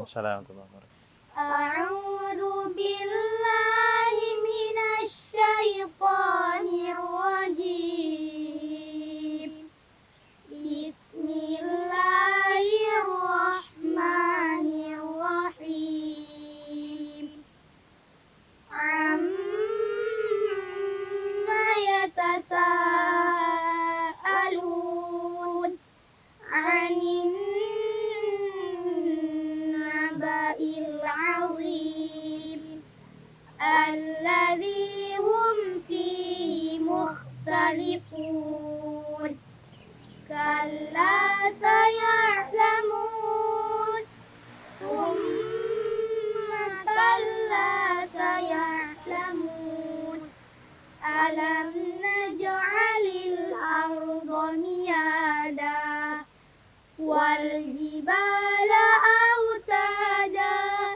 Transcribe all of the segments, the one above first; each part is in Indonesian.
Assalamualaikum warahmatullahi wabarakatuh. A'udzu billahi minasy syaithanir rajim. Bismillahirrahmanirrahim. Amma yatasaalun 'anil naba'il 'azim alladzi hum fihi mukhtalifun. Kalla saya'lamun, thumma kalla saya'lamun. Alam naj'alil arda mihada wal jibala autada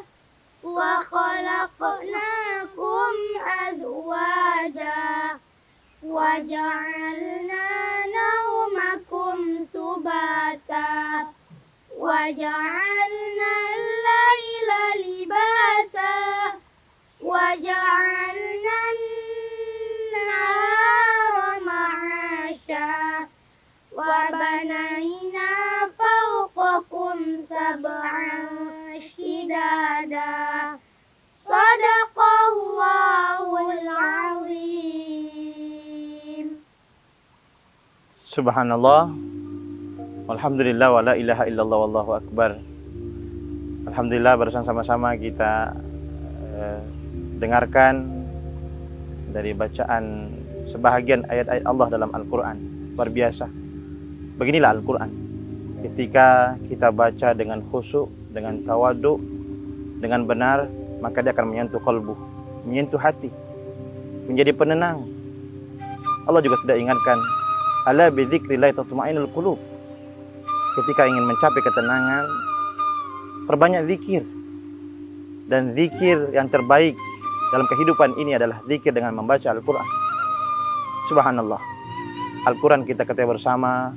wa khalaqnakum azwaja wa ja'alna naumakum subata wa ja'alna al-laila libasa wa ja'alna an-nahara ma'asha wa banayna fawqakum sab'an shidada. Sadaqallahul azim. Subhanallah, alhamdulillah, wa la ilaha illallah, wallahu akbar. Alhamdulillah, bersama-sama kita dengarkan dari bacaan sebahagian ayat-ayat Allah dalam Al-Quran. Luar biasa. Beginilah Al-Quran. Ketika kita baca dengan khusyuk, dengan tawadhu, dengan benar, maka dia akan menyentuh kalbu, menyentuh hati, menjadi penenang. Allah juga sudah ingatkan, ala bidzikrillah tatma'innul qulub. Ketika ingin mencapai ketenangan, perbanyak zikir. Dan zikir yang terbaik dalam kehidupan ini adalah zikir dengan membaca Al-Quran. Subhanallah. Al-Quran kita ketahui bersama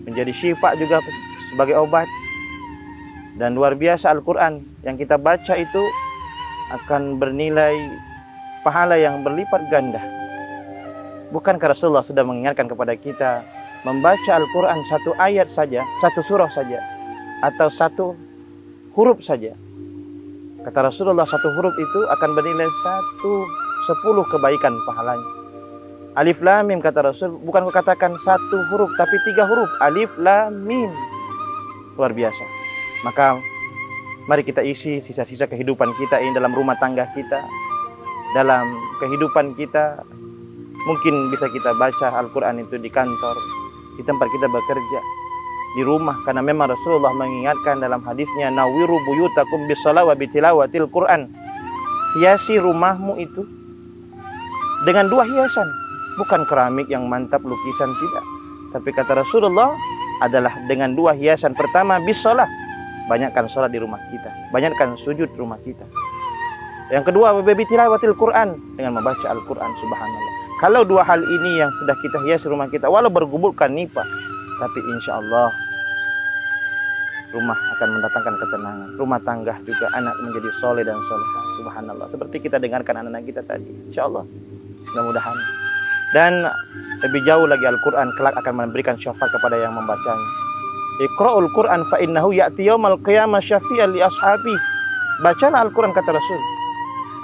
menjadi syifa juga sebagai obat. Dan luar biasa Al-Quran yang kita baca itu akan bernilai pahala yang berlipat ganda. Bukankah Rasulullah sudah mengingatkan kepada kita membaca Al-Quran satu ayat saja, satu surah saja, atau satu huruf saja? Kata Rasulullah, satu huruf itu akan bernilai 10 kebaikan pahalanya. Alif Lam Mim, kata Rasul, bukan katakan satu huruf, tapi 3 huruf. Alif Lam Mim. Luar biasa. Maka mari kita isi sisa-sisa kehidupan kita ini dalam rumah tangga kita, dalam kehidupan kita. Mungkin bisa kita baca Al-Quran itu di kantor, di tempat kita bekerja, di rumah. Karena memang Rasulullah mengingatkan dalam hadisnya, nawiru buyutakum bis-shalah wa bitilawatil Quran. Hiasi rumahmu itu dengan 2 hiasan. Bukan keramik yang mantap, lukisan, tidak. Tapi kata Rasulullah adalah dengan 2 hiasan. Pertama, bis-shalah. Banyakkan sholat di rumah kita. Banyakkan sujud di rumah kita. Yang kedua, bitilawatil Quran. Dengan membaca Al-Quran, subhanallah. Kalau 2 hal ini yang sudah kita hiasi rumah kita, walau bergubukkan nipah, tapi insya Allah rumah akan mendatangkan ketenangan. Rumah tangga juga anak menjadi soleh dan solehah. Subhanallah. Seperti kita dengarkan anak-anak kita tadi. Insya Allah. Mudah-mudahan. Dan lebih jauh lagi Al-Quran kelak akan memberikan syafaat kepada yang membacanya. Iqra'ul Quran fa innahu ya'ti yaumal qiyamah syafi'an li ashabi. Bacalah Al-Quran, kata Rasul.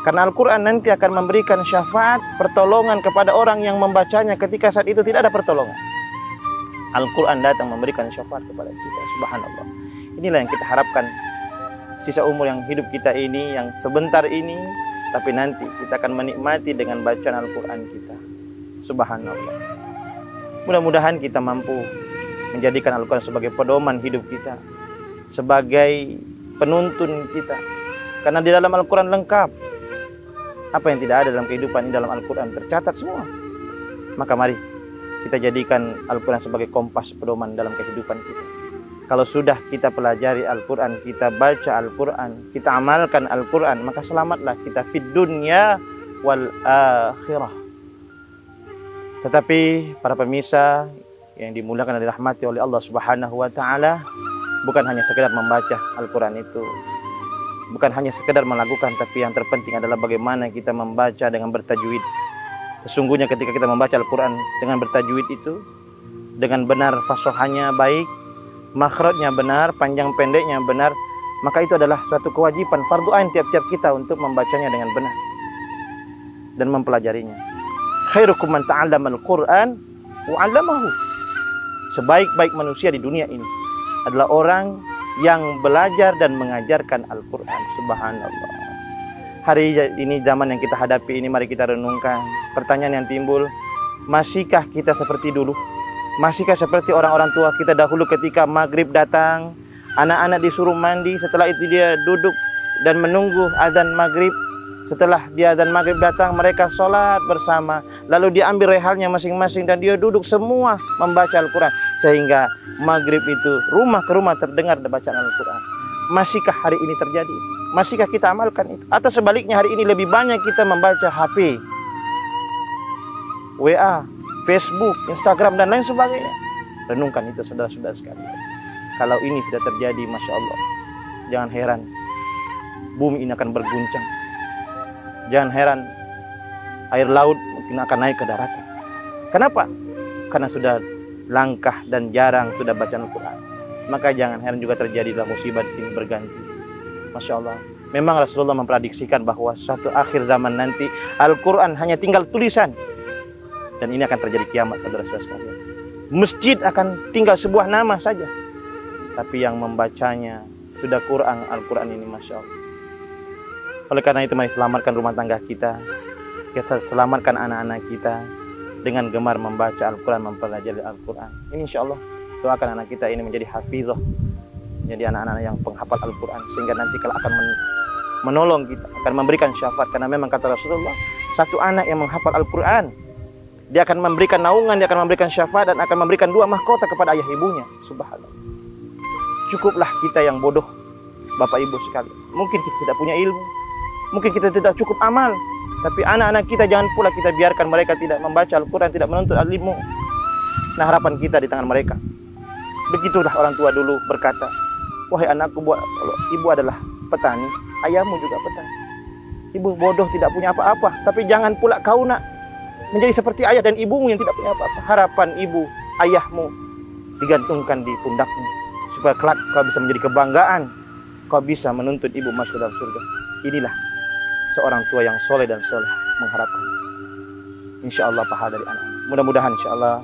Karena Al-Quran nanti akan memberikan syafaat, pertolongan kepada orang yang membacanya ketika saat itu tidak ada pertolongan. Al-Quran datang memberikan syafaat kepada kita. Subhanallah. Inilah yang kita harapkan sisa umur yang hidup kita ini, yang sebentar ini, tapi nanti kita akan menikmati dengan bacaan Al-Quran kita. Subhanallah. Mudah-mudahan kita mampu menjadikan Al-Quran sebagai pedoman hidup kita, sebagai penuntun kita. Karena di dalam Al-Quran lengkap. Apa yang tidak ada dalam kehidupan ini dalam Al-Quran tercatat semua. Maka mari kita jadikan Al-Quran sebagai kompas pedoman dalam kehidupan kita. Kalau sudah kita pelajari Al-Quran, kita baca Al-Quran, kita amalkan Al-Quran, maka selamatlah kita fid dunya wal akhirah. Tetapi para pemirsa yang dimuliakan dan dirahmati oleh Allah Subhanahu wa taala, bukan hanya sekedar membaca Al-Quran itu, bukan hanya sekedar melakukan, tapi yang terpenting adalah bagaimana kita membaca dengan bertajwid. Sesungguhnya ketika kita membaca Al-Quran dengan bertajwid itu, dengan benar fasohanya baik, makhrajnya benar, panjang pendeknya benar, maka itu adalah suatu kewajiban fardu ain tiap-tiap kita untuk membacanya dengan benar dan mempelajarinya. Khairukum man ta'allama al-Qur'an wa 'allamahu. Sebaik-baik manusia di dunia ini adalah orang yang belajar dan mengajarkan Al-Quran. Subhanallah. Hari ini, zaman yang kita hadapi ini, mari kita renungkan. Pertanyaan yang timbul, masihkah kita seperti dulu? Masihkah seperti orang-orang tua kita dahulu ketika maghrib datang, anak-anak disuruh mandi, setelah itu dia duduk dan menunggu azan maghrib. Setelah dia azan maghrib datang, mereka sholat bersama. Lalu dia ambil rehalnya masing-masing dan dia duduk semua membaca Al-Quran. Sehingga maghrib itu rumah ke rumah terdengar bacaan Al-Quran. Masihkah hari ini terjadi? Masihkah kita amalkan itu? Atau sebaliknya hari ini lebih banyak kita membaca HP, WA, Facebook, Instagram, dan lain sebagainya. Renungkan itu saudara-saudara sekalian. Kalau ini sudah terjadi, Masya Allah, jangan heran bumi ini akan berguncang. Jangan heran air laut mungkin akan naik ke daratan. Kenapa? Karena sudah langkah dan jarang sudah baca Al-Quran. Maka jangan heran juga terjadilah musibah di sini berganti. Masya Allah. Memang Rasulullah memprediksikan bahwa suatu akhir zaman nanti Al-Quran hanya tinggal tulisan. Dan ini akan terjadi kiamat, saudara-saudara sekalian. Masjid akan tinggal sebuah nama saja. Tapi yang membacanya sudah Quran, Al-Quran ini, Masya Allah. Oleh karena itu, mari selamatkan rumah tangga kita. Kita selamatkan anak-anak kita dengan gemar membaca Al-Quran, mempelajari Al-Quran. Ini insya Allah doakan anak kita ini menjadi hafizah, menjadi anak-anak yang penghafal Al-Quran, sehingga nanti kalau akan menolong kita, akan memberikan syafaat. Karena memang kata Rasulullah, satu anak yang menghafal Al-Quran, dia akan memberikan naungan, dia akan memberikan syafaat, dan akan memberikan 2 mahkota kepada ayah ibunya. Subhanallah. Cukuplah kita yang bodoh, Bapak Ibu sekalian. Mungkin kita tidak punya ilmu, mungkin kita tidak cukup amal, tapi anak-anak kita jangan pula kita biarkan mereka tidak membaca Al-Quran, tidak menuntut ilmu. Nah, harapan kita di tangan mereka. Begitulah orang tua dulu berkata, wahai anakku, ibu adalah petani, ayahmu juga petani. Ibu bodoh tidak punya apa-apa, tapi jangan pula kau nak menjadi seperti ayah dan ibumu yang tidak punya apa-apa. Harapan ibu, ayahmu digantungkan di pundakmu, supaya kelak kau bisa menjadi kebanggaan, kau bisa menuntut ibu masuk dalam surga. Inilah seorang tua yang soleh dan soleh mengharapkan, insya Allah, pahala dari anak-anak. Mudah-mudahan insya Allah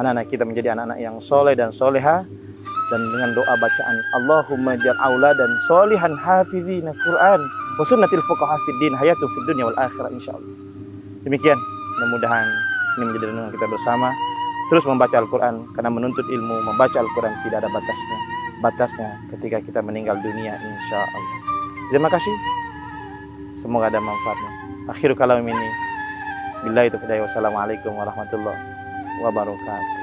anak-anak kita menjadi anak-anak yang soleh dan soleha, dan dengan doa bacaan Allahumma ja'al auladan solihan hafizina Quran wa sunnatil fuqaha fid din hayatu fid dunya wal akhirah, insya Allah. Demikian, mudah-mudahan ini menjadi renungan kita bersama. Terus membaca Al-Quran, karena menuntut ilmu, membaca Al-Quran tidak ada batasnya. Batasnya ketika kita meninggal dunia, insya Allah. Terima kasih. Semoga ada manfaatnya. Akhirul kalam ini. Billahi taufiq. Wassalamualaikum warahmatullahi wabarakatuh.